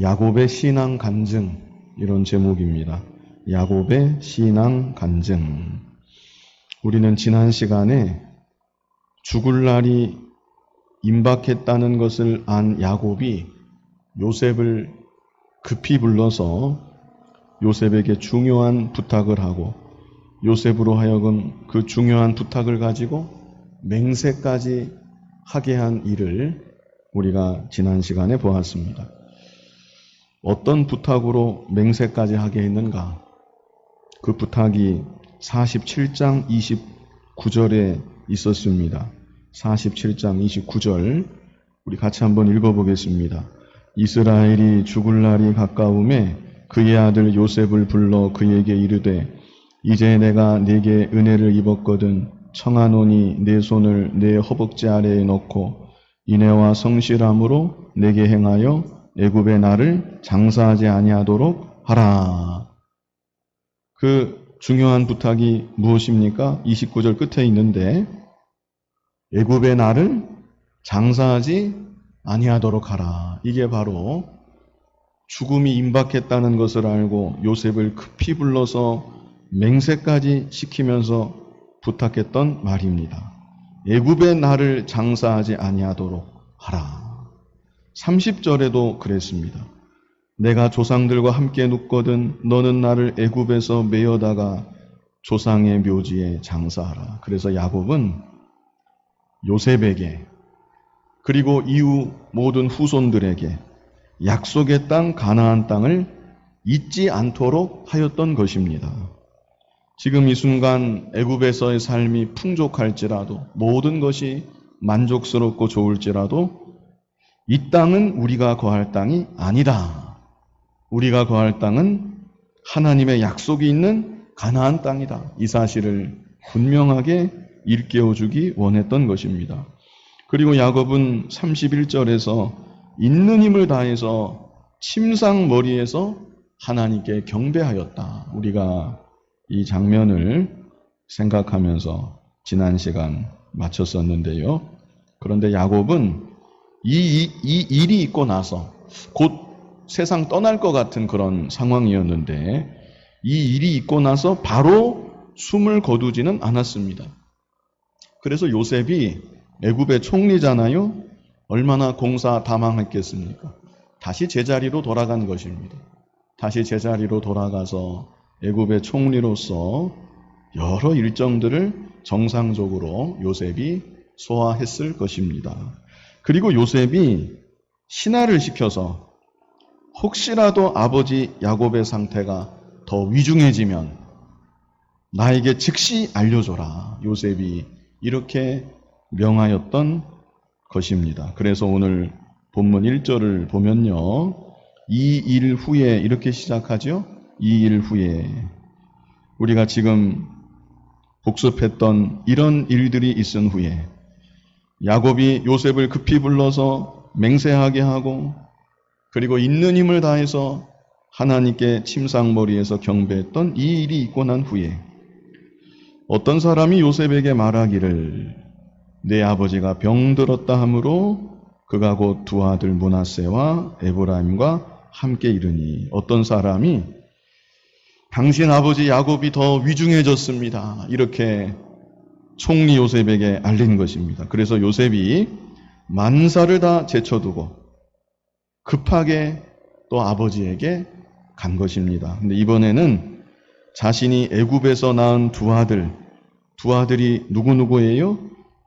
야곱의 신앙 간증, 이런 제목입니다. 야곱의 신앙 간증. 우리는 지난 시간에 죽을 날이 임박했다는 것을 안 야곱이 요셉을 급히 불러서 요셉에게 중요한 부탁을 하고, 요셉으로 하여금 그 중요한 부탁을 가지고 맹세까지 하게 한 일을 우리가 지난 시간에 보았습니다. 어떤 부탁으로 맹세까지 하게 했는가? 그 부탁이 47장 29절에 있었습니다. 47장 29절 우리 같이 한번 읽어보겠습니다. 이스라엘이 죽을 날이 가까움에 그의 아들 요셉을 불러 그에게 이르되 이제 내가 네게 은혜를 입었거든 청하노니 내 손을 내 허벅지 아래에 넣고 인애와 성실함으로 내게 행하여 애굽의 나를 장사하지 아니하도록 하라. 그 중요한 부탁이 무엇입니까? 29절 끝에 있는데 애굽의 나를 장사하지 아니하도록 하라. 이게 바로 죽음이 임박했다는 것을 알고 요셉을 급히 불러서 맹세까지 시키면서 부탁했던 말입니다. 애굽의 나를 장사하지 아니하도록 하라. 30절에도 그랬습니다. 내가 조상들과 함께 눕거든 너는 나를 애굽에서 메어다가 조상의 묘지에 장사하라. 그래서 야곱은 요셉에게 그리고 이후 모든 후손들에게 약속의 땅 가나안 땅을 잊지 않도록 하였던 것입니다. 지금 이 순간 애굽에서의 삶이 풍족할지라도 모든 것이 만족스럽고 좋을지라도 이 땅은 우리가 거할 땅이 아니다. 우리가 거할 땅은 하나님의 약속이 있는 가나안 땅이다. 이 사실을 분명하게 일깨워주기 원했던 것입니다. 그리고 야곱은 31절에서 있는 힘을 다해서 침상머리에서 하나님께 경배하였다. 우리가 이 장면을 생각하면서 지난 시간 마쳤었는데요. 그런데 야곱은 이 일이 있고 나서 곧 세상 떠날 것 같은 그런 상황이었는데 이 일이 있고 나서 바로 숨을 거두지는 않았습니다. 그래서 요셉이 애굽의 총리잖아요. 얼마나 공사다망했겠습니까? 다시 제자리로 돌아간 것입니다. 다시 제자리로 돌아가서 애굽의 총리로서 여러 일정들을 정상적으로 요셉이 소화했을 것입니다. 그리고 요셉이 신하를 시켜서 혹시라도 아버지 야곱의 상태가 더 위중해지면 나에게 즉시 알려줘라. 요셉이 이렇게 명하였던 것입니다. 그래서 오늘 본문 1절을 보면요. 이 일 후에 이렇게 시작하죠. 이 일 후에 우리가 지금 복습했던 이런 일들이 있은 후에 야곱이 요셉을 급히 불러서 맹세하게 하고 그리고 있는 힘을 다해서 하나님께 침상머리에서 경배했던 이 일이 있고 난 후에 어떤 사람이 요셉에게 말하기를 내 아버지가 병들었다 하므로 그가 곧 두 아들 므낫세와 에브라임과 함께 이르니 어떤 사람이 당신 아버지 야곱이 더 위중해졌습니다. 이렇게 총리 요셉에게 알린 것입니다. 그래서 요셉이 만사를 다 제쳐두고 급하게 또 아버지에게 간 것입니다. 근데 이번에는 자신이 애굽에서 낳은 두 아들이 누구예요?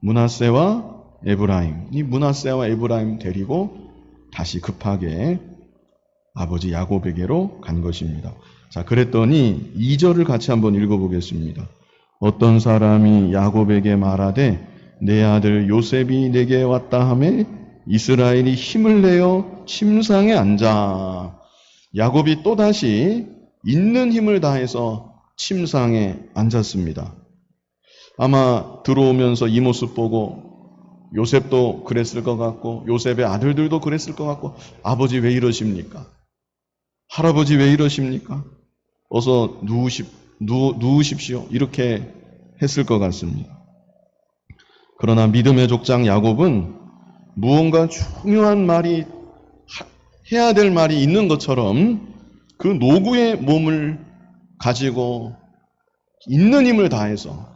므낫세와 에브라임. 이 므낫세와 에브라임 데리고 다시 급하게 아버지 야곱에게로 간 것입니다. 자, 그랬더니 2절을 같이 한번 읽어보겠습니다. 어떤 사람이 야곱에게 말하되 내 아들 요셉이 내게 왔다 하매 이스라엘이 힘을 내어 침상에 앉아. 야곱이 또다시 있는 힘을 다해서 침상에 앉았습니다. 아마 들어오면서 이 모습 보고 요셉도 그랬을 것 같고 요셉의 아들들도 그랬을 것 같고 아버지 왜 이러십니까? 할아버지 왜 이러십니까? 어서 누우십시오. 이렇게 했을 것 같습니다. 그러나 믿음의 족장 야곱은 무언가 중요한 말이 해야 될 말이 있는 것처럼 그 노구의 몸을 가지고 있는 힘을 다해서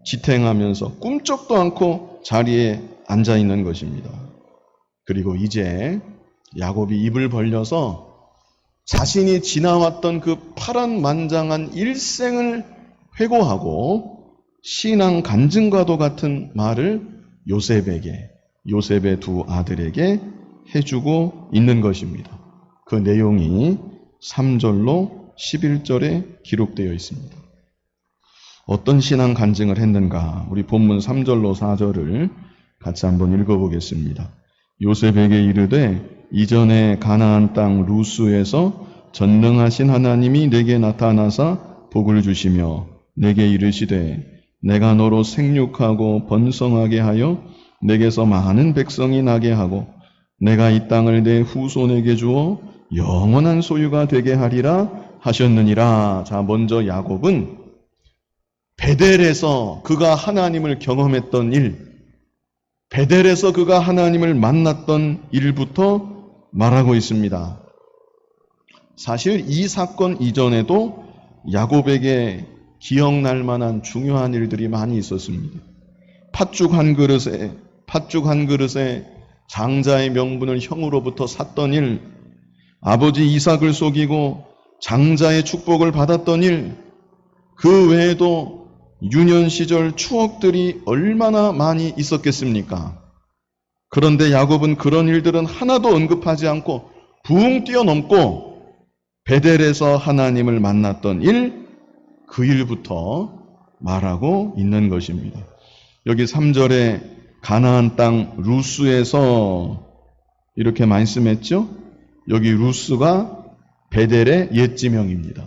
지탱하면서 꿈쩍도 않고 자리에 앉아 있는 것입니다. 그리고 이제 야곱이 입을 벌려서 자신이 지나왔던 그 파란만장한 일생을 회고하고 신앙 간증과도 같은 말을 요셉의 두 아들에게 해주고 있는 것입니다. 그 내용이 3절로 11절에 기록되어 있습니다. 어떤 신앙 간증을 했는가? 우리 본문 3절로 4절을 같이 한번 읽어보겠습니다. 요셉에게 이르되 이전에 가나안 땅 루스에서 전능하신 하나님이 내게 나타나사 복을 주시며 내게 이르시되 내가 너로 생육하고 번성하게 하여 내게서 많은 백성이 나게 하고 내가 이 땅을 내 후손에게 주어 영원한 소유가 되게 하리라 하셨느니라. 자, 먼저 야곱은 베델에서 그가 하나님을 경험했던 일, 베델에서 그가 하나님을 만났던 일부터 말하고 있습니다. 사실 이 사건 이전에도 야곱에게 기억날 만한 중요한 일들이 많이 있었습니다. 팥죽 한 그릇에 장자의 명분을 형으로부터 샀던 일, 아버지 이삭을 속이고 장자의 축복을 받았던 일, 그 외에도 유년 시절 추억들이 얼마나 많이 있었겠습니까? 그런데 야곱은 그런 일들은 하나도 언급하지 않고 붕 뛰어넘고 베델에서 하나님을 만났던 일, 그 일부터 말하고 있는 것입니다. 여기 3절에 가나안 땅 루스에서 이렇게 말씀했죠? 여기 루스가 베델의 옛지명입니다.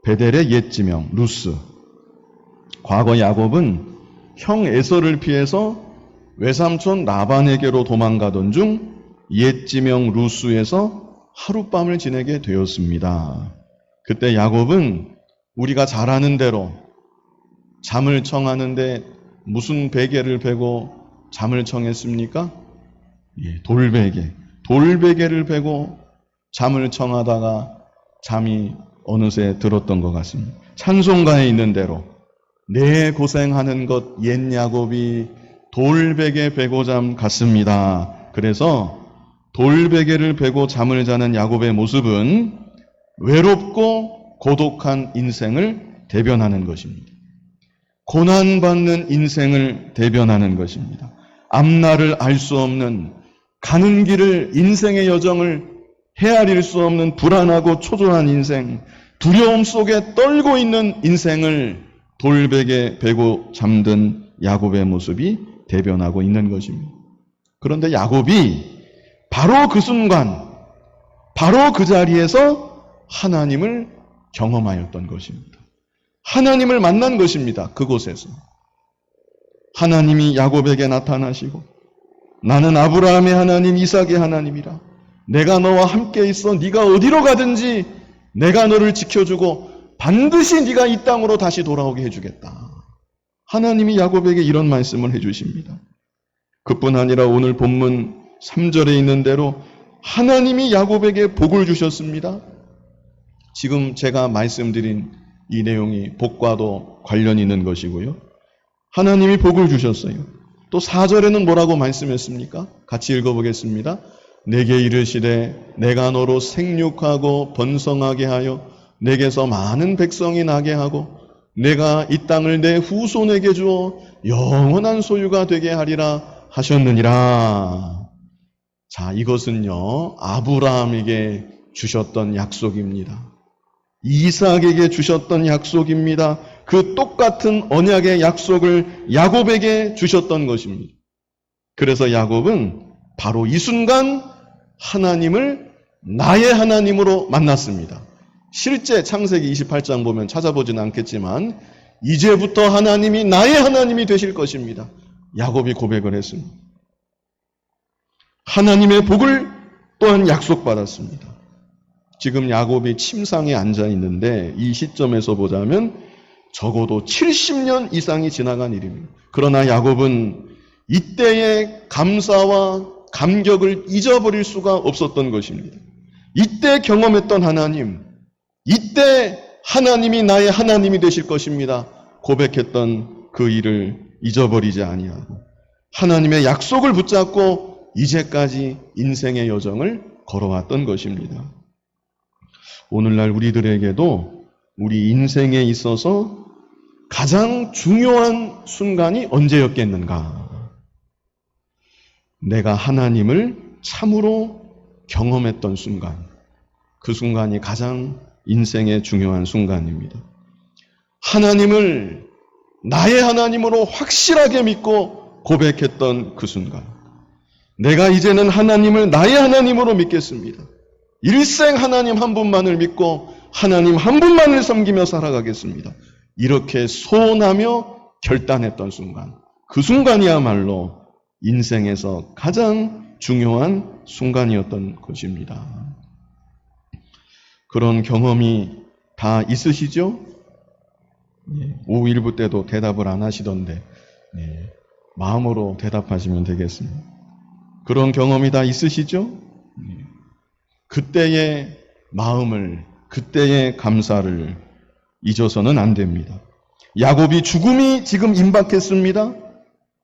베델의 옛지명, 루스. 과거 야곱은 형 에서를 피해서 외삼촌 라반에게로 도망가던 중 옛지명 루스에서 하룻밤을 지내게 되었습니다. 그때 야곱은 우리가 잘 아는 대로 잠을 청하는데 무슨 베개를 베고 잠을 청했습니까? 돌베개를 베고 잠을 청하다가 잠이 어느새 들었던 것 같습니다. 찬송가에 있는 대로 내 고생하는 것 옛 야곱이 돌베개 베고 잠 같습니다. 그래서 돌베개를 베고 잠을 자는 야곱의 모습은 외롭고 고독한 인생을 대변하는 것입니다. 고난받는 인생을 대변하는 것입니다. 앞날을 알 수 없는, 가는 길을, 인생의 여정을 헤아릴 수 없는 불안하고 초조한 인생, 두려움 속에 떨고 있는 인생을 돌베개 베고 잠든 야곱의 모습이 대변하고 있는 것입니다. 그런데 야곱이 바로 그 순간, 바로 그 자리에서 하나님을 경험하였던 것입니다. 하나님을 만난 것입니다. 그곳에서. 하나님이 야곱에게 나타나시고 나는 아브라함의 하나님, 이삭의 하나님이라. 내가 너와 함께 있어 네가 어디로 가든지 내가 너를 지켜주고 반드시 네가 이 땅으로 다시 돌아오게 해주겠다. 하나님이 야곱에게 이런 말씀을 해주십니다. 그뿐 아니라 오늘 본문 3절에 있는 대로 하나님이 야곱에게 복을 주셨습니다. 지금 제가 말씀드린 이 내용이 복과도 관련이 있는 것이고요. 하나님이 복을 주셨어요. 또 4절에는 뭐라고 말씀했습니까? 같이 읽어보겠습니다. 내게 이르시되 내가 너로 생육하고 번성하게 하여 내게서 많은 백성이 나게 하고 내가 이 땅을 내 후손에게 주어 영원한 소유가 되게 하리라 하셨느니라. 자, 이것은요, 아브라함에게 주셨던 약속입니다. 이삭에게 주셨던 약속입니다. 그 똑같은 언약의 약속을 야곱에게 주셨던 것입니다. 그래서 야곱은 바로 이 순간 하나님을 나의 하나님으로 만났습니다. 실제 창세기 28장 보면 찾아보지는 않겠지만 이제부터 하나님이 나의 하나님이 되실 것입니다. 야곱이 고백을 했습니다. 하나님의 복을 또한 약속받았습니다. 지금 야곱이 침상에 앉아 있는데 이 시점에서 보자면 적어도 70년 이상이 지나간 일입니다. 그러나 야곱은 이때의 감사와 감격을 잊어버릴 수가 없었던 것입니다. 이때 경험했던 하나님, 이때 하나님이 나의 하나님이 되실 것입니다. 고백했던 그 일을 잊어버리지 아니하고 하나님의 약속을 붙잡고 이제까지 인생의 여정을 걸어왔던 것입니다. 오늘날 우리들에게도 우리 인생에 있어서 가장 중요한 순간이 언제였겠는가? 내가 하나님을 참으로 경험했던 순간, 그 순간이 가장 인생의 중요한 순간입니다. 하나님을 나의 하나님으로 확실하게 믿고 고백했던 그 순간, 내가 이제는 하나님을 나의 하나님으로 믿겠습니다. 일생 하나님 한 분만을 믿고 하나님 한 분만을 섬기며 살아가겠습니다. 이렇게 소원하며 결단했던 순간, 그 순간이야말로 인생에서 가장 중요한 순간이었던 것입니다. 그런 경험이 다 있으시죠? 오후 1부 때도 대답을 안 하시던데 마음으로 대답하시면 되겠습니다. 그런 경험이 다 있으시죠? 그때의 마음을, 그때의 감사를 잊어서는 안 됩니다. 야곱이 죽음이 지금 임박했습니다.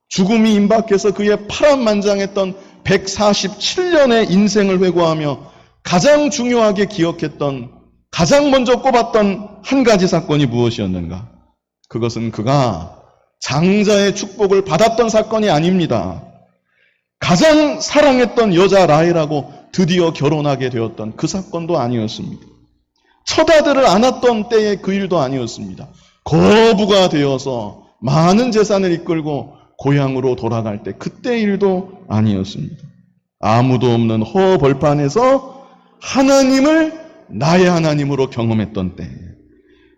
죽음이 임박해서 그의 파란만장했던 147년의 인생을 회고하며 가장 중요하게 기억했던, 가장 먼저 꼽았던 한 가지 사건이 무엇이었는가? 그것은 그가 장자의 축복을 받았던 사건이 아닙니다. 가장 사랑했던 여자 라헬하고 드디어 결혼하게 되었던 그 사건도 아니었습니다. 처다들을 안았던 때의 그 일도 아니었습니다. 거부가 되어서 많은 재산을 이끌고 고향으로 돌아갈 때 그때 일도 아니었습니다. 아무도 없는 허벌판에서 하나님을 나의 하나님으로 경험했던 때,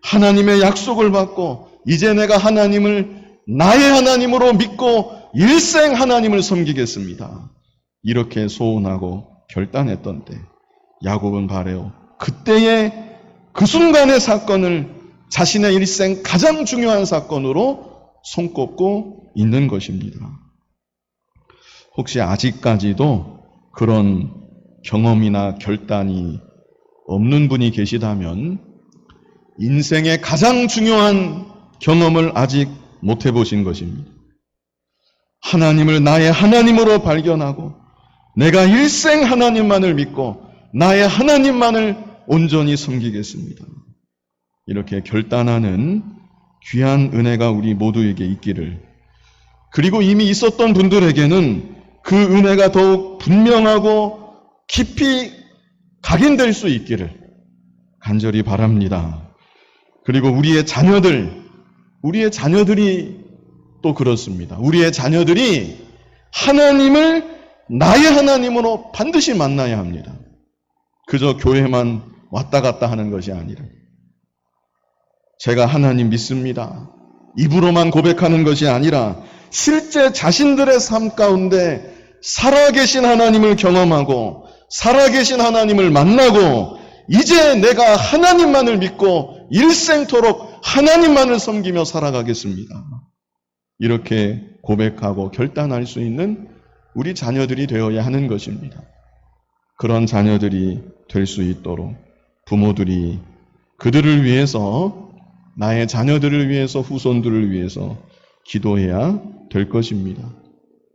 하나님의 약속을 받고 이제 내가 하나님을 나의 하나님으로 믿고 일생 하나님을 섬기겠습니다. 이렇게 소원하고 결단했던 때, 야곱은 바로 그때의 그 순간의 사건을 자신의 일생 가장 중요한 사건으로 손꼽고 있는 것입니다. 혹시 아직까지도 그런 경험이나 결단이 없는 분이 계시다면 인생의 가장 중요한 경험을 아직 못 해보신 것입니다. 하나님을 나의 하나님으로 발견하고 내가 일생 하나님만을 믿고 나의 하나님만을 온전히 섬기겠습니다. 이렇게 결단하는 귀한 은혜가 우리 모두에게 있기를, 그리고 이미 있었던 분들에게는 그 은혜가 더욱 분명하고 깊이 각인될 수 있기를 간절히 바랍니다. 그리고 우리의 자녀들이 또 그렇습니다. 우리의 자녀들이 하나님을 나의 하나님으로 반드시 만나야 합니다. 그저 교회만 왔다 갔다 하는 것이 아니라 제가 하나님 믿습니다. 입으로만 고백하는 것이 아니라 실제 자신들의 삶 가운데 살아계신 하나님을 경험하고 살아계신 하나님을 만나고 이제 내가 하나님만을 믿고 일생토록 하나님만을 섬기며 살아가겠습니다. 이렇게 고백하고 결단할 수 있는 우리 자녀들이 되어야 하는 것입니다. 그런 자녀들이 될 수 있도록 부모들이 그들을 위해서, 나의 자녀들을 위해서, 후손들을 위해서 기도해야 될 것입니다.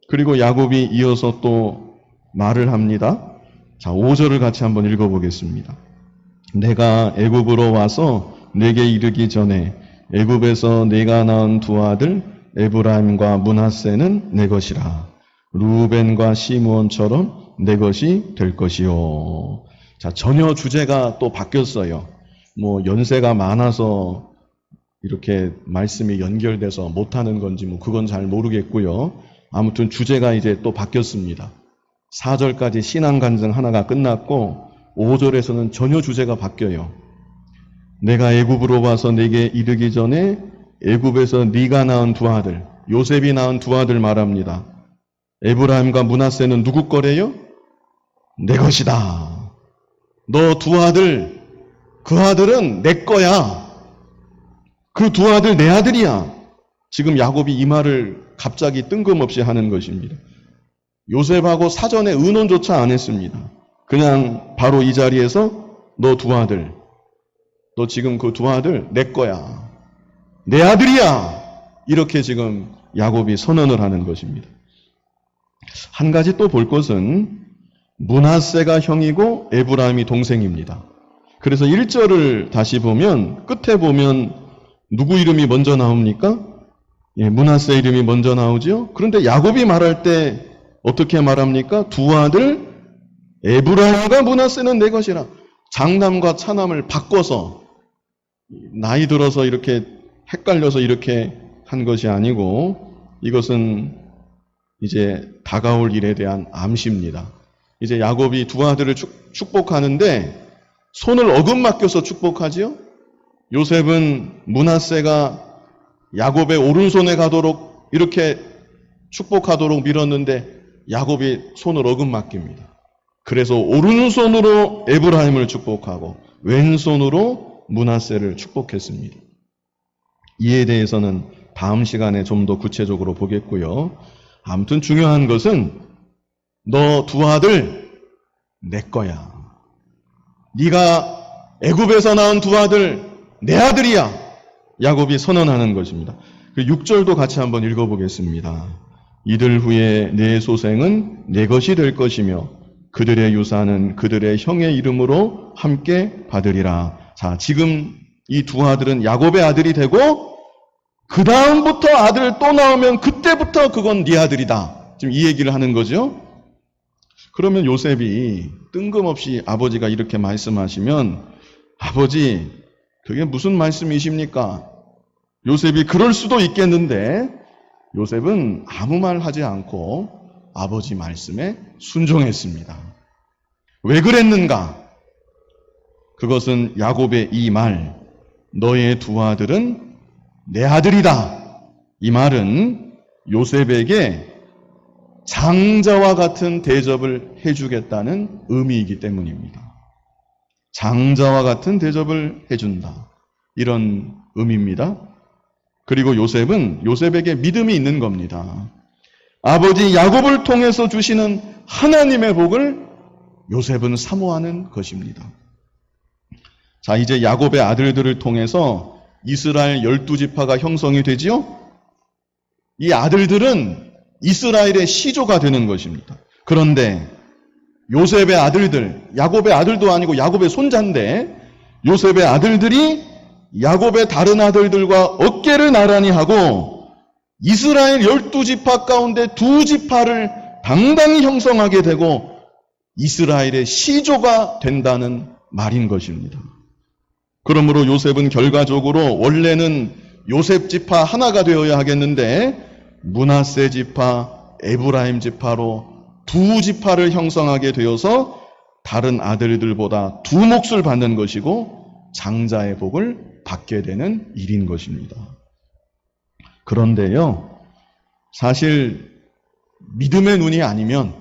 그리고 야곱이 이어서 또 말을 합니다. 자, 5절을 같이 한번 읽어보겠습니다. 내가 애굽으로 와서 내게 이르기 전에 애굽에서 내가 낳은 두 아들 에브라임과 므낫세는 내 것이라. 루벤과 시므온처럼 내 것이 될 것이요. 자, 전혀 주제가 또 바뀌었어요. 연세가 많아서 이렇게 말씀이 연결돼서 못하는 건지 그건 잘 모르겠고요. 아무튼 주제가 이제 또 바뀌었습니다. 4절까지 신앙 간증 하나가 끝났고 5절에서는 전혀 주제가 바뀌어요. 내가 애굽으로 와서 내게 이르기 전에 애굽에서 네가 낳은 두 아들, 요셉이 낳은 두 아들 말합니다. 에브라임과 므낫세는 누구 거래요? 내 것이다. 너 두 아들, 그 아들은 내 거야. 그 두 아들 내 아들이야. 지금 야곱이 이 말을 갑자기 뜬금없이 하는 것입니다. 요셉하고 사전에 의논조차 안 했습니다. 그냥 바로 이 자리에서 너 두 아들, 너 지금 그 두 아들 내 거야. 내 아들이야. 이렇게 지금 야곱이 선언을 하는 것입니다. 한 가지 또 볼 것은 므낫세가 형이고 에브라임이 동생입니다. 그래서 1절을 다시 보면 끝에 보면 누구 이름이 먼저 나옵니까? 므낫세 이름이 먼저 나오죠. 그런데 야곱이 말할 때 어떻게 말합니까? 두 아들 에브라임과 므낫세는 내 것이라. 장남과 차남을 바꿔서 나이 들어서 이렇게 헷갈려서 이렇게 한 것이 아니고 이것은 이제 다가올 일에 대한 암시입니다. 이제 야곱이 두 아들을 축복하는데 손을 어긋맡겨서 축복하지요. 요셉은 므낫세가 야곱의 오른손에 가도록 이렇게 축복하도록 밀었는데 야곱이 손을 어긋맡깁니다. 그래서 오른손으로 에브라임을 축복하고 왼손으로 므낫세를 축복했습니다. 이에 대해서는 다음 시간에 좀 더 구체적으로 보겠고요. 아무튼 중요한 것은 너 두 아들 내 거야. 네가 애굽에서 낳은 두 아들 내 아들이야. 야곱이 선언하는 것입니다. 6절도 같이 한번 읽어보겠습니다. 이들 후에 내 소생은 내 것이 될 것이며 그들의 유산은 그들의 형의 이름으로 함께 받으리라. 자, 지금 이 두 아들은 야곱의 아들이 되고 그 다음부터 아들 또 나오면 그때부터 그건 네 아들이다. 지금 이 얘기를 하는 거죠. 그러면 요셉이 뜬금없이 아버지가 이렇게 말씀하시면 아버지 그게 무슨 말씀이십니까? 요셉이 그럴 수도 있겠는데 요셉은 아무 말 하지 않고 아버지 말씀에 순종했습니다. 왜 그랬는가? 그것은 야곱의 이 말, 너의 두 아들은 내 아들이다. 이 말은 요셉에게 장자와 같은 대접을 해주겠다는 의미이기 때문입니다. 장자와 같은 대접을 해준다. 이런 의미입니다. 그리고 요셉에게 믿음이 있는 겁니다. 아버지 야곱을 통해서 주시는 하나님의 복을 요셉은 사모하는 것입니다. 자, 이제 야곱의 아들들을 통해서 이스라엘 12지파가 형성이 되지요? 이 아들들은 이스라엘의 시조가 되는 것입니다. 그런데 요셉의 아들들, 야곱의 아들도 아니고 야곱의 손자인데 요셉의 아들들이 야곱의 다른 아들들과 어깨를 나란히 하고 이스라엘 12지파 가운데 2지파를 당당히 형성하게 되고 이스라엘의 시조가 된다는 말인 것입니다. 그러므로 요셉은 결과적으로 원래는 요셉 지파 하나가 되어야 하겠는데 므낫세 지파, 에브라임 지파로 2지파를 형성하게 되어서 다른 아들들보다 2몫을 받는 것이고 장자의 복을 받게 되는 일인 것입니다. 그런데요, 사실 믿음의 눈이 아니면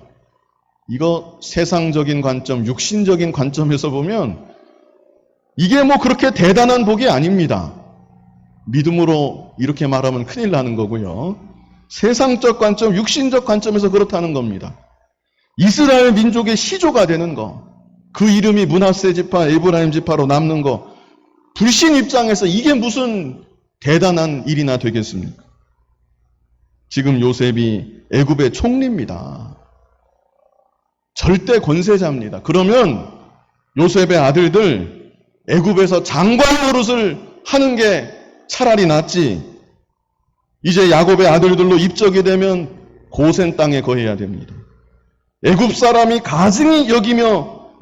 이거 세상적인 관점, 육신적인 관점에서 보면 이게 뭐 그렇게 대단한 복이 아닙니다. 믿음으로 이렇게 말하면 큰일 나는 거고요. 세상적 관점, 육신적 관점에서 그렇다는 겁니다. 이스라엘 민족의 시조가 되는 거, 그 이름이 므낫세 지파, 에브라임 지파로 남는 거, 불신 입장에서 이게 무슨 대단한 일이나 되겠습니까? 지금 요셉이 애굽의 총리입니다. 절대 권세자입니다. 그러면 요셉의 아들들 애굽에서 장관 노릇을 하는 게 차라리 낫지. 이제 야곱의 아들들로 입적이 되면 고센 땅에 거해야 됩니다. 애굽 사람이 가증히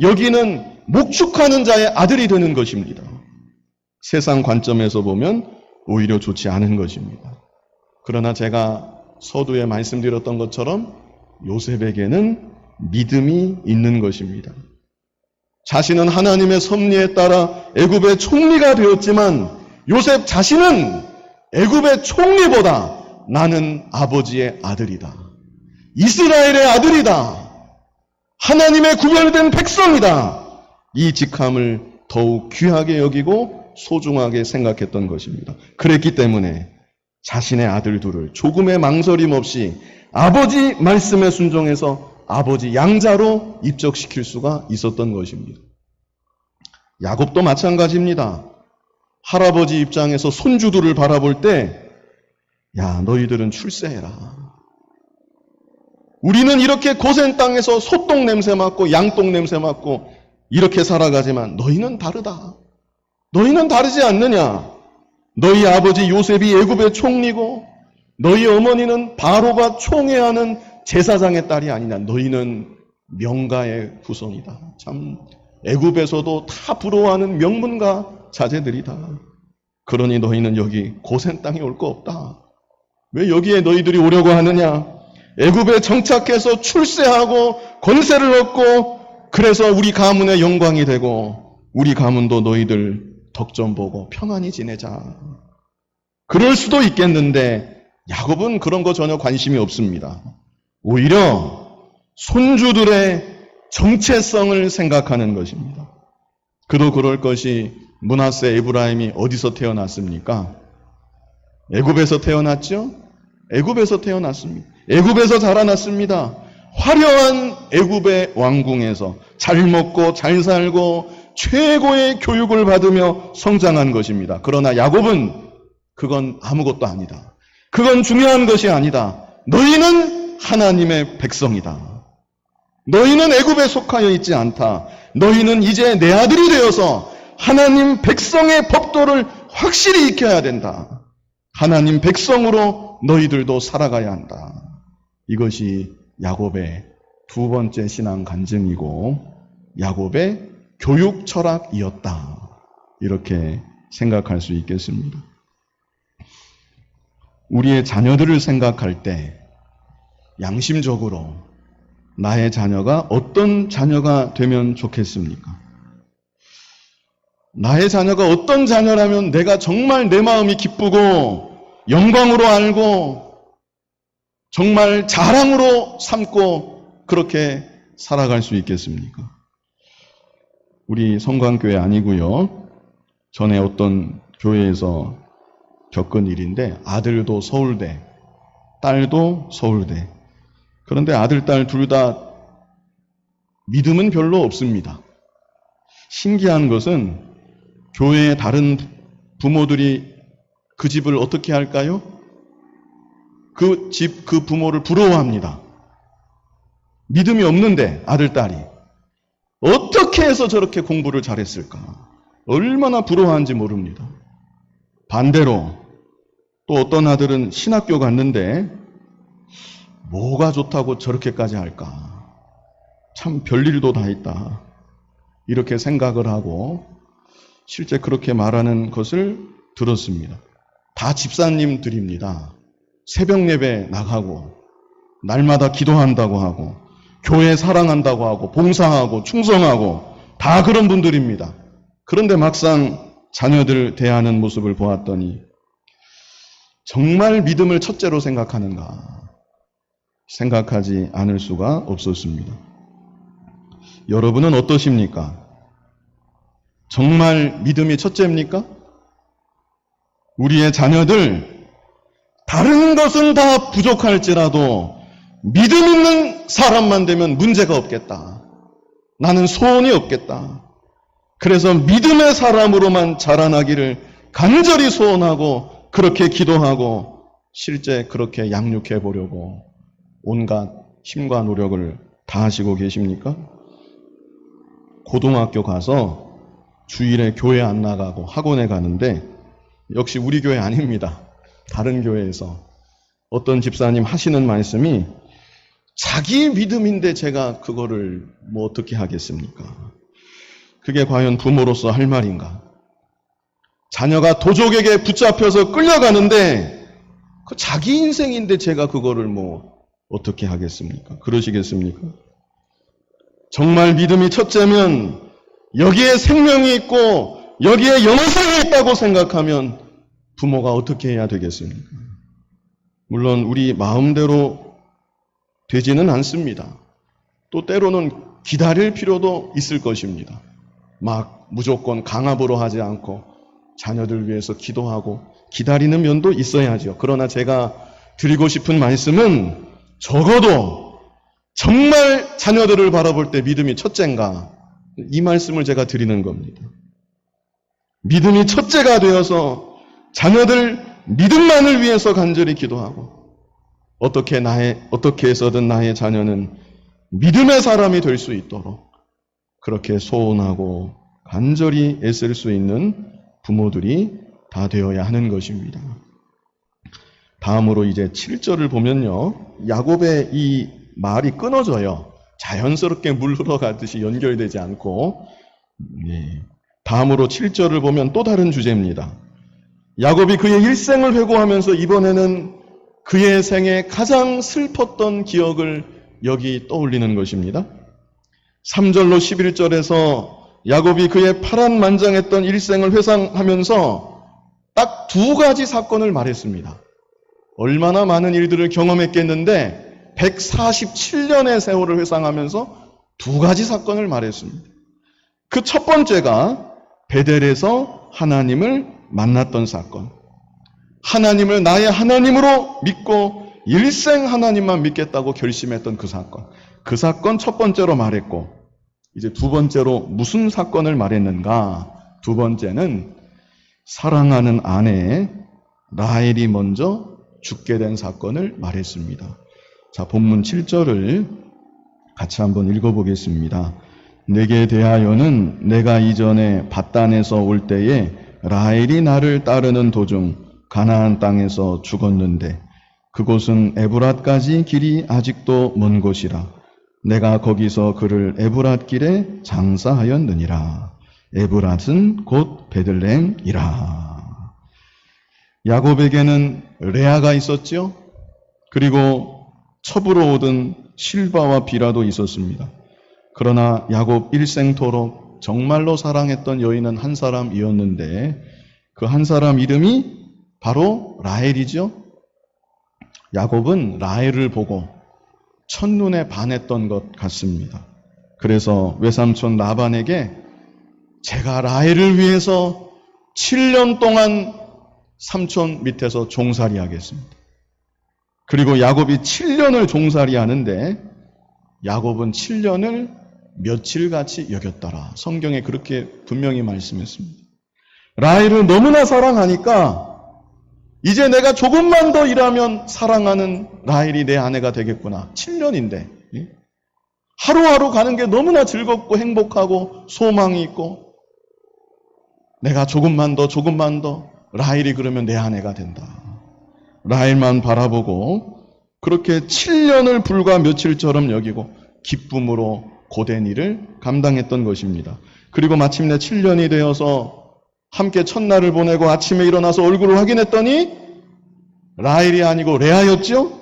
여기는 목축하는 자의 아들이 되는 것입니다. 세상 관점에서 보면 오히려 좋지 않은 것입니다. 그러나 제가 서두에 말씀드렸던 것처럼 요셉에게는 믿음이 있는 것입니다. 자신은 하나님의 섭리에 따라 애굽의 총리가 되었지만 요셉 자신은 애굽의 총리보다 나는 아버지의 아들이다. 이스라엘의 아들이다. 하나님의 구별된 백성이다. 이 직함을 더욱 귀하게 여기고 소중하게 생각했던 것입니다. 그랬기 때문에 자신의 아들 둘을 조금의 망설임 없이 아버지 말씀에 순종해서 아버지 양자로 입적시킬 수가 있었던 것입니다. 야곱도 마찬가지입니다. 할아버지 입장에서 손주들을 바라볼 때, 야, 너희들은 출세해라. 우리는 이렇게 고센 땅에서 소똥 냄새 맡고 양똥 냄새 맡고 이렇게 살아가지만 너희는 다르다. 너희는 다르지 않느냐. 너희 아버지 요셉이 애굽의 총리고 너희 어머니는 바로가 총애하는 제사장의 딸이 아니냐. 너희는 명가의 후손이다. 참 애굽에서도 다 부러워하는 명문가 자제들이다. 그러니 너희는 여기 고센 땅에 올 거 없다. 왜 여기에 너희들이 오려고 하느냐. 애굽에 정착해서 출세하고 권세를 얻고 그래서 우리 가문의 영광이 되고 우리 가문도 너희들 덕 좀 보고 평안히 지내자. 그럴 수도 있겠는데 야곱은 그런 거 전혀 관심이 없습니다. 오히려 손주들의 정체성을 생각하는 것입니다. 그도 그럴 것이 므낫세 에브라임이 어디서 태어났습니까? 애굽에서 태어났죠? 애굽에서 태어났습니다. 애굽에서 자라났습니다. 화려한 애굽의 왕궁에서 잘 먹고 잘 살고 최고의 교육을 받으며 성장한 것입니다. 그러나 야곱은 그건 아무것도 아니다. 그건 중요한 것이 아니다. 너희는 하나님의 백성이다. 너희는 애굽에 속하여 있지 않다. 너희는 이제 내 아들이 되어서 하나님 백성의 법도를 확실히 익혀야 된다. 하나님 백성으로 너희들도 살아가야 한다. 이것이 야곱의 두 번째 신앙 간증이고 야곱의 교육 철학이었다. 이렇게 생각할 수 있겠습니다. 우리의 자녀들을 생각할 때 양심적으로 나의 자녀가 어떤 자녀가 되면 좋겠습니까? 나의 자녀가 어떤 자녀라면 내가 정말 내 마음이 기쁘고 영광으로 알고 정말 자랑으로 삼고 그렇게 살아갈 수 있겠습니까? 우리 성광교회 아니고요. 전에 어떤 교회에서 겪은 일인데 아들도 서울대, 딸도 서울대. 그런데 아들, 딸 둘 다 믿음은 별로 없습니다. 신기한 것은 교회의 다른 부모들이 그 집을 어떻게 할까요? 그 집, 그 부모를 부러워합니다. 믿음이 없는데 아들, 딸이. 어떻게 해서 저렇게 공부를 잘했을까? 얼마나 부러워하는지 모릅니다. 반대로 또 어떤 아들은 신학교 갔는데 뭐가 좋다고 저렇게까지 할까? 참 별일도 다 있다. 이렇게 생각을 하고 실제 그렇게 말하는 것을 들었습니다. 다 집사님들입니다. 새벽 예배 나가고 날마다 기도한다고 하고 교회 사랑한다고 하고 봉사하고 충성하고 다 그런 분들입니다. 그런데 막상 자녀들 대하는 모습을 보았더니 정말 믿음을 첫째로 생각하는가? 생각하지 않을 수가 없었습니다. 여러분은 어떠십니까? 정말 믿음이 첫째입니까? 우리의 자녀들 다른 것은 다 부족할지라도 믿음 있는 사람만 되면 문제가 없겠다. 나는 소원이 없겠다. 그래서 믿음의 사람으로만 자라나기를 간절히 소원하고 그렇게 기도하고 실제 그렇게 양육해 보려고 온갖 힘과 노력을 다하시고 계십니까? 고등학교 가서 주일에 교회 안 나가고 학원에 가는데 역시 우리 교회 아닙니다. 다른 교회에서 어떤 집사님 하시는 말씀이 자기 믿음인데 제가 그거를 뭐 어떻게 하겠습니까? 그게 과연 부모로서 할 말인가? 자녀가 도적에게 붙잡혀서 끌려가는데 그 자기 인생인데 제가 그거를 뭐 어떻게 하겠습니까? 그러시겠습니까? 정말 믿음이 첫째면 여기에 생명이 있고 여기에 영생이 있다고 생각하면 부모가 어떻게 해야 되겠습니까? 물론 우리 마음대로 되지는 않습니다. 또 때로는 기다릴 필요도 있을 것입니다. 막 무조건 강압으로 하지 않고 자녀들 위해서 기도하고 기다리는 면도 있어야죠. 그러나 제가 드리고 싶은 말씀은 적어도 정말 자녀들을 바라볼 때 믿음이 첫째인가? 이 말씀을 제가 드리는 겁니다. 믿음이 첫째가 되어서 자녀들 믿음만을 위해서 간절히 기도하고 어떻게 해서든 나의 자녀는 믿음의 사람이 될 수 있도록 그렇게 소원하고 간절히 애쓸 수 있는 부모들이 다 되어야 하는 것입니다. 다음으로 이제 7절을 보면요. 야곱의 이 말이 끊어져요. 자연스럽게 물 흘러가듯이 연결되지 않고. 다음으로 7절을 보면 또 다른 주제입니다. 야곱이 그의 일생을 회고하면서 이번에는 그의 생에 가장 슬펐던 기억을 여기 떠올리는 것입니다. 3절로 11절에서 야곱이 그의 파란만장했던 일생을 회상하면서 딱 두 가지 사건을 말했습니다. 얼마나 많은 일들을 경험했겠는데 147년의 세월을 회상하면서 두 가지 사건을 말했습니다. 그 첫 번째가 베델에서 하나님을 만났던 사건. 하나님을 나의 하나님으로 믿고 일생 하나님만 믿겠다고 결심했던 그 사건. 그 사건 첫 번째로 말했고, 이제 두 번째로 무슨 사건을 말했는가? 두 번째는 사랑하는 아내 라헬이 먼저 죽게 된 사건을 말했습니다. 자, 본문 7절을 같이 한번 읽어보겠습니다. 내게 대하여는 내가 이전에 밧단에서 올 때에 라헬이 나를 따르는 도중 가나안 땅에서 죽었는데 그곳은 에브랏까지 길이 아직도 먼 곳이라 내가 거기서 그를 에브랏 길에 장사하였느니라. 에브랏은 곧 베들레헴이라. 야곱에게는 레아가 있었지요. 그리고 첩으로 오던 실바와 비라도 있었습니다. 그러나 야곱 일생토록 정말로 사랑했던 여인은 한 사람이었는데 그 한 사람 이름이 바로 라헬이죠. 야곱은 라헬을 보고 첫눈에 반했던 것 같습니다. 그래서 외삼촌 라반에게 제가 라헬을 위해서 7년 동안 삼촌 밑에서 종살이 하겠습니다. 그리고 야곱이 7년을 종살이 하는데 야곱은 7년을 며칠같이 여겼더라. 성경에 그렇게 분명히 말씀했습니다. 라헬을 너무나 사랑하니까 이제 내가 조금만 더 일하면 사랑하는 라헬이 내 아내가 되겠구나. 7년인데 하루하루 가는 게 너무나 즐겁고 행복하고 소망이 있고 내가 조금만 더 라헬이 그러면 내 아내가 된다. 라헬만 바라보고 그렇게 7년을 불과 며칠처럼 여기고 기쁨으로 고된 일을 감당했던 것입니다. 그리고 마침내 7년이 되어서 함께 첫날을 보내고 아침에 일어나서 얼굴을 확인했더니 라헬이 아니고 레아였죠?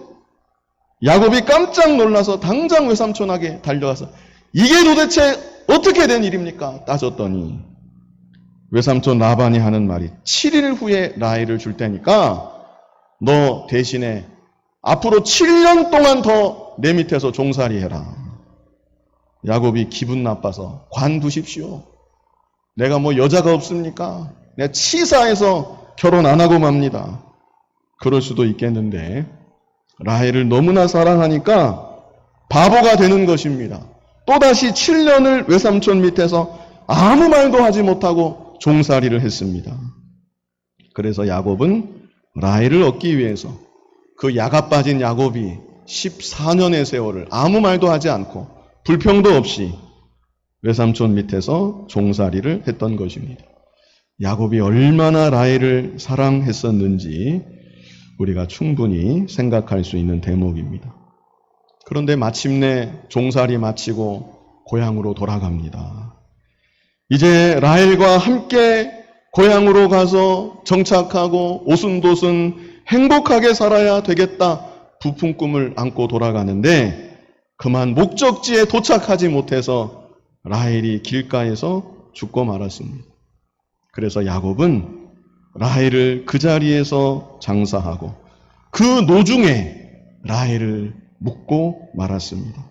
야곱이 깜짝 놀라서 당장 외삼촌에게 달려가서 이게 도대체 어떻게 된 일입니까? 따졌더니 외삼촌 라반이 하는 말이 7일 후에 라헬을 줄 테니까 너 대신에 앞으로 7년 동안 더 내 밑에서 종살이 해라. 야곱이 기분 나빠서 관두십시오. 내가 뭐 여자가 없습니까? 내가 치사해서 결혼 안 하고 맙니다. 그럴 수도 있겠는데 라헬을 너무나 사랑하니까 바보가 되는 것입니다. 또다시 7년을 외삼촌 밑에서 아무 말도 하지 못하고 종살이를 했습니다. 그래서 야곱은 라헬을 얻기 위해서 그 야가 빠진 야곱이 14년의 세월을 아무 말도 하지 않고 불평도 없이 외삼촌 밑에서 종살이를 했던 것입니다. 야곱이 얼마나 라헬을 사랑했었는지 우리가 충분히 생각할 수 있는 대목입니다. 그런데 마침내 종살이 마치고 고향으로 돌아갑니다. 이제 라헬과 함께 고향으로 가서 정착하고 오순도순 행복하게 살아야 되겠다 부푼 꿈을 안고 돌아가는데 그만 목적지에 도착하지 못해서 라헬이 길가에서 죽고 말았습니다. 그래서 야곱은 라헬을 그 자리에서 장사하고 그 노중에 라헬을 묻고 말았습니다.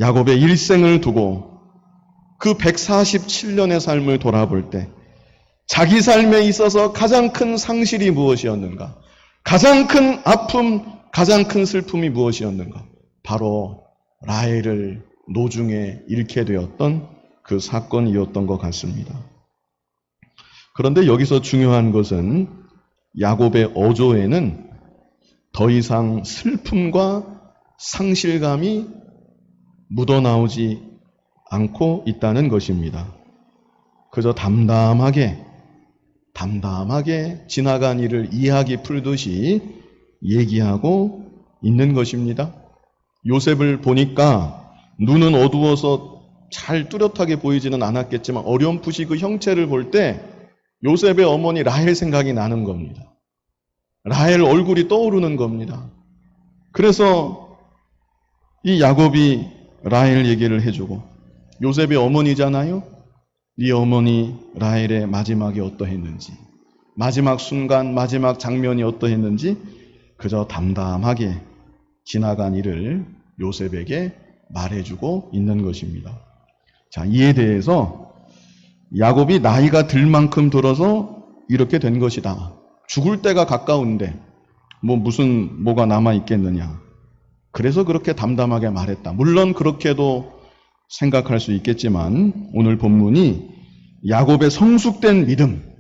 야곱의 일생을 두고 그 147년의 삶을 돌아볼 때 자기 삶에 있어서 가장 큰 상실이 무엇이었는가? 가장 큰 아픔, 가장 큰 슬픔이 무엇이었는가? 바로 라헬을 노중에 잃게 되었던 그 사건이었던 것 같습니다. 그런데 여기서 중요한 것은 야곱의 어조에는 더 이상 슬픔과 상실감이 묻어나오지 않고 있다는 것입니다. 그저 담담하게 지나간 일을 이야기 풀듯이 얘기하고 있는 것입니다. 요셉을 보니까 눈은 어두워서 잘 뚜렷하게 보이지는 않았겠지만 어렴풋이 그 형체를 볼 때 요셉의 어머니 라헬 생각이 나는 겁니다. 라헬 얼굴이 떠오르는 겁니다. 그래서 이 야곱이 라헬 얘기를 해주고, 요셉의 어머니잖아요. 네 어머니 라헬의 마지막이 어떠했는지, 마지막 순간, 마지막 장면이 어떠했는지 그저 담담하게 지나간 일을 요셉에게 말해주고 있는 것입니다. 자, 이에 대해서 야곱이 나이가 들 만큼 들어서 이렇게 된 것이다. 죽을 때가 가까운데 뭐가 남아 있겠느냐. 그래서 그렇게 담담하게 말했다. 물론 그렇게도 생각할 수 있겠지만 오늘 본문이 야곱의 성숙된 믿음,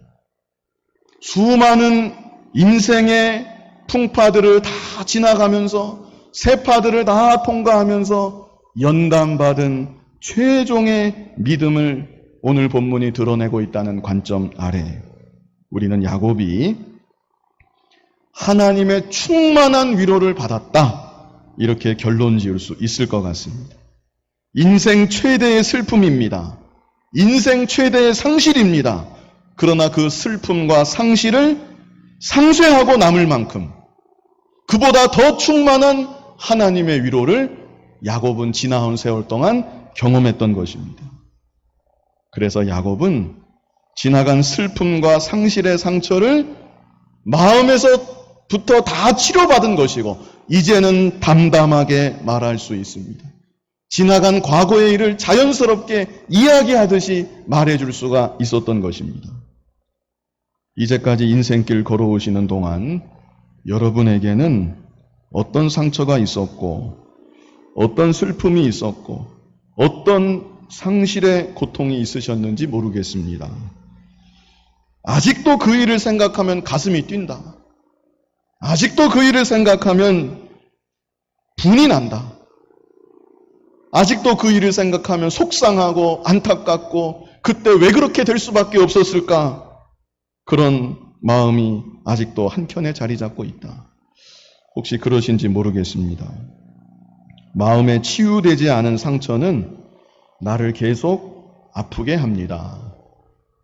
수많은 인생의 풍파들을 다 지나가면서 세파들을 다 통과하면서 연단받은 최종의 믿음을 오늘 본문이 드러내고 있다는 관점 아래 우리는 야곱이 하나님의 충만한 위로를 받았다, 이렇게 결론 지을 수 있을 것 같습니다. 인생 최대의 슬픔입니다. 인생 최대의 상실입니다. 그러나 그 슬픔과 상실을 상쇄하고 남을 만큼 그보다 더 충만한 하나님의 위로를 야곱은 지나온 세월 동안 경험했던 것입니다. 그래서 야곱은 지나간 슬픔과 상실의 상처를 마음에서부터 다 치료받은 것이고 이제는 담담하게 말할 수 있습니다. 지나간 과거의 일을 자연스럽게 이야기하듯이 말해줄 수가 있었던 것입니다. 이제까지 인생길 걸어오시는 동안 여러분에게는 어떤 상처가 있었고 어떤 슬픔이 있었고 어떤 상실의 고통이 있으셨는지 모르겠습니다. 아직도 그 일을 생각하면 가슴이 뛴다. 아직도 그 일을 생각하면 분이 난다. 아직도 그 일을 생각하면 속상하고 안타깝고 그때 왜 그렇게 될 수밖에 없었을까? 그런 마음이 아직도 한켠에 자리 잡고 있다. 혹시 그러신지 모르겠습니다. 마음에 치유되지 않은 상처는 나를 계속 아프게 합니다.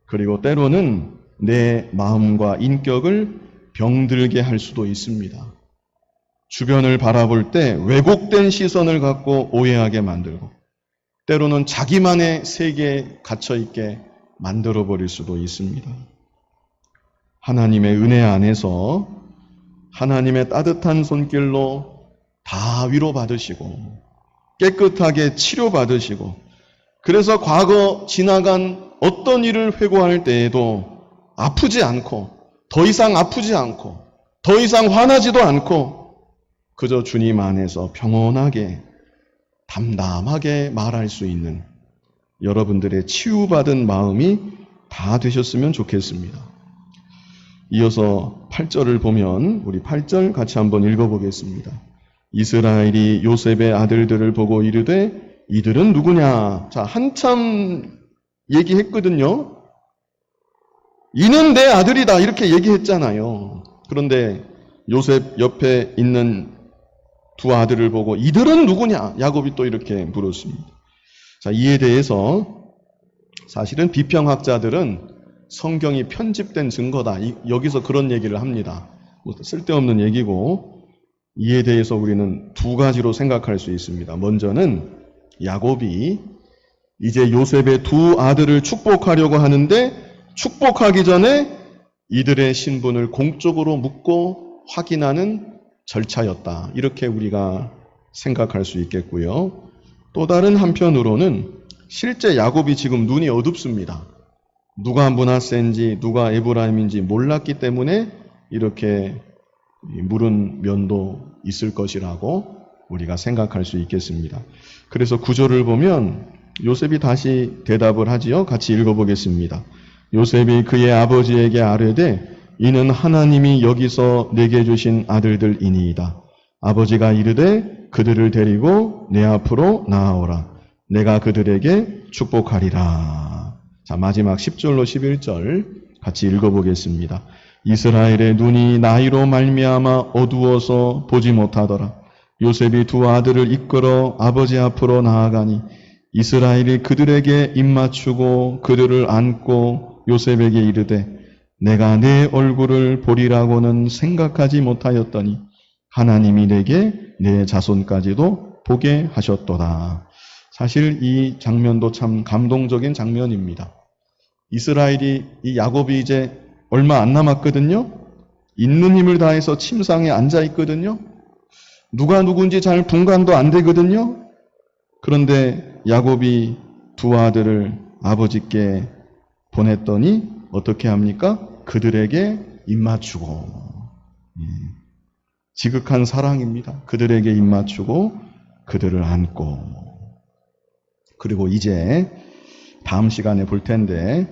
그리고 때로는 내 마음과 인격을 병들게 할 수도 있습니다. 주변을 바라볼 때 왜곡된 시선을 갖고 오해하게 만들고 때로는 자기만의 세계에 갇혀있게 만들어버릴 수도 있습니다. 하나님의 은혜 안에서 하나님의 따뜻한 손길로 다 위로받으시고 깨끗하게 치료받으시고 그래서 과거 지나간 어떤 일을 회고할 때에도 아프지 않고 더 이상 아프지 않고 더 이상 화나지도 않고 그저 주님 안에서 평온하게 담담하게 말할 수 있는 여러분들의 치유받은 마음이 다 되셨으면 좋겠습니다. 이어서 8절을 보면 우리 8절 같이 한번 읽어보겠습니다. 이스라엘이 요셉의 아들들을 보고 이르되 이들은 누구냐? 자, 한참 얘기했거든요. 이는 내 아들이다 이렇게 얘기했잖아요. 그런데 요셉 옆에 있는 두 아들을 보고 이들은 누구냐? 야곱이 또 이렇게 물었습니다. 자, 이에 대해서 사실은 비평학자들은 성경이 편집된 증거다. 여기서 그런 얘기를 합니다. 쓸데없는 얘기고 이에 대해서 우리는 두 가지로 생각할 수 있습니다. 먼저는 야곱이 이제 요셉의 두 아들을 축복하려고 하는데 축복하기 전에 이들의 신분을 공적으로 묻고 확인하는 절차였다. 이렇게 우리가 생각할 수 있겠고요. 또 다른 한편으로는 실제 야곱이 지금 눈이 어둡습니다. 누가 므낫세인지 누가 에브라임인지 몰랐기 때문에 이렇게 물은 면도 있을 것이라고 우리가 생각할 수 있겠습니다. 그래서 구절을 보면 요셉이 다시 대답을 하지요. 같이 읽어보겠습니다. 요셉이 그의 아버지에게 아뢰되 이는 하나님이 여기서 내게 주신 아들들이니이다. 아버지가 이르되 그들을 데리고 내 앞으로 나아오라. 내가 그들에게 축복하리라. 자, 마지막 10절로 11절 같이 읽어보겠습니다. 이스라엘의 눈이 나이로 말미암아 어두워서 보지 못하더라. 요셉이 두 아들을 이끌어 아버지 앞으로 나아가니 이스라엘이 그들에게 입맞추고 그들을 안고 요셉에게 이르되 내가 내 얼굴을 보리라고는 생각하지 못하였더니 하나님이 내게 내 자손까지도 보게 하셨도다. 사실 이 장면도 참 감동적인 장면입니다. 이스라엘이 이 야곱이 이제 얼마 안 남았거든요. 있는 힘을 다해서 침상에 앉아 있거든요. 누가 누군지 잘 분간도 안 되거든요. 그런데 야곱이 두 아들을 아버지께 보냈더니 어떻게 합니까? 그들에게 입맞추고, 지극한 사랑입니다. 그들에게 입맞추고 그들을 안고. 그리고 이제 다음 시간에 볼 텐데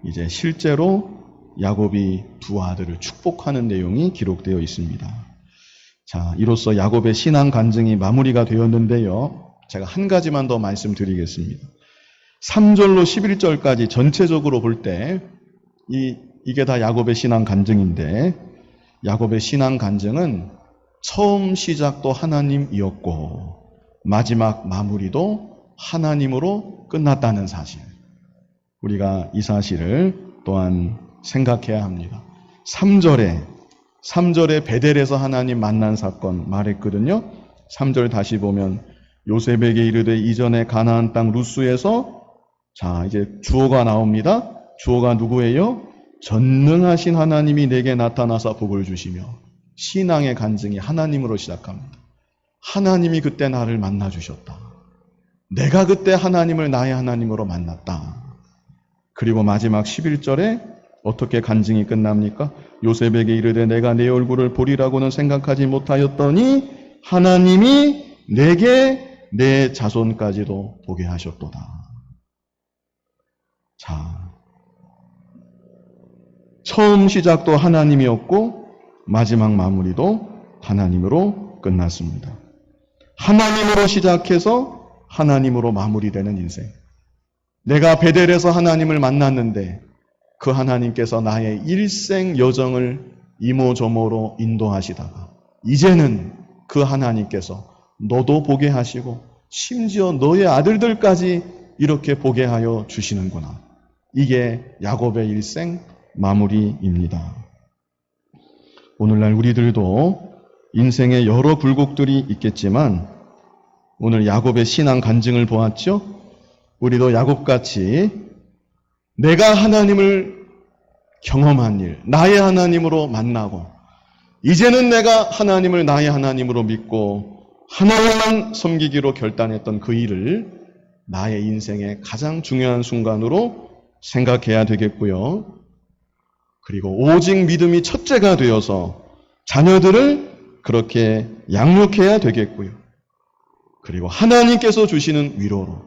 이제 실제로 야곱이 두 아들을 축복하는 내용이 기록되어 있습니다. 자, 이로써 야곱의 신앙 간증이 마무리가 되었는데요. 제가 한 가지만 더 말씀드리겠습니다. 3절로 11절까지 전체적으로 볼 때 이게 다 야곱의 신앙 간증인데 야곱의 신앙 간증은 처음 시작도 하나님이었고 마지막 마무리도 하나님으로 끝났다는 사실. 우리가 이 사실을 또한 생각해야 합니다. 3절에 베델에서 하나님 만난 사건 말했거든요. 3절 다시 보면 요셉에게 이르되 이전에 가나안 땅 루스에서 자 이제 주어가 나옵니다. 주어가 누구예요? 전능하신 하나님이 내게 나타나서 복을 주시며 신앙의 간증이 하나님으로 시작합니다. 하나님이 그때 나를 만나 주셨다. 내가 그때 하나님을 나의 하나님으로 만났다. 그리고 마지막 11절에 어떻게 간증이 끝납니까? 요셉에게 이르되 내가 내 얼굴을 보리라고는 생각하지 못하였더니 하나님이 내게 내 자손까지도 보게 하셨도다. 자, 처음 시작도 하나님이었고 마지막 마무리도 하나님으로 끝났습니다. 하나님으로 시작해서 하나님으로 마무리되는 인생. 내가 베델에서 하나님을 만났는데 그 하나님께서 나의 일생 여정을 이모저모로 인도하시다가 이제는 그 하나님께서 너도 보게 하시고 심지어 너의 아들들까지 이렇게 보게 하여 주시는구나. 이게 야곱의 일생 마무리입니다. 오늘날 우리들도 인생에 여러 굴곡들이 있겠지만 오늘 야곱의 신앙 간증을 보았죠? 우리도 야곱같이 내가 하나님을 경험한 일, 나의 하나님으로 만나고 이제는 내가 하나님을 나의 하나님으로 믿고 하나님만 섬기기로 결단했던 그 일을 나의 인생의 가장 중요한 순간으로 생각해야 되겠고요. 그리고 오직 믿음이 첫째가 되어서 자녀들을 그렇게 양육해야 되겠고요. 그리고 하나님께서 주시는 위로로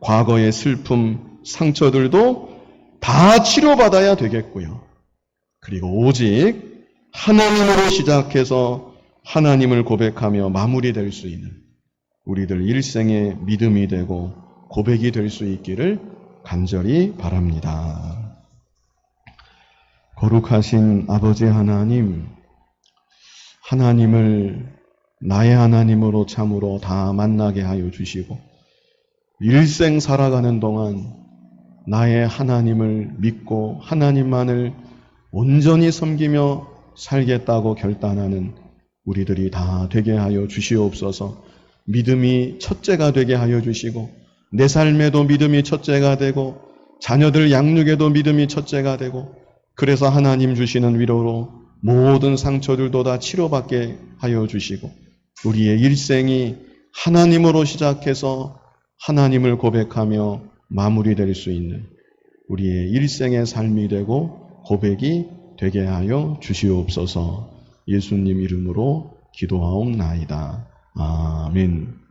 과거의 슬픔, 상처들도 다 치료받아야 되겠고요. 그리고 오직 하나님으로 시작해서 하나님을 고백하며 마무리될 수 있는 우리들 일생의 믿음이 되고 고백이 될 수 있기를 간절히 바랍니다. 거룩하신 아버지 하나님, 하나님을 나의 하나님으로 참으로 다 만나게 하여 주시고 일생 살아가는 동안 나의 하나님을 믿고 하나님만을 온전히 섬기며 살겠다고 결단하는 우리들이 다 되게 하여 주시옵소서. 믿음이 첫째가 되게 하여 주시고 내 삶에도 믿음이 첫째가 되고 자녀들 양육에도 믿음이 첫째가 되고 그래서 하나님 주시는 위로로 모든 상처들도 다 치료받게 하여 주시고 우리의 일생이 하나님으로 시작해서 하나님을 고백하며 마무리될 수 있는 우리의 일생의 삶이 되고 고백이 되게 하여 주시옵소서. 예수님 이름으로 기도하옵나이다. 아멘.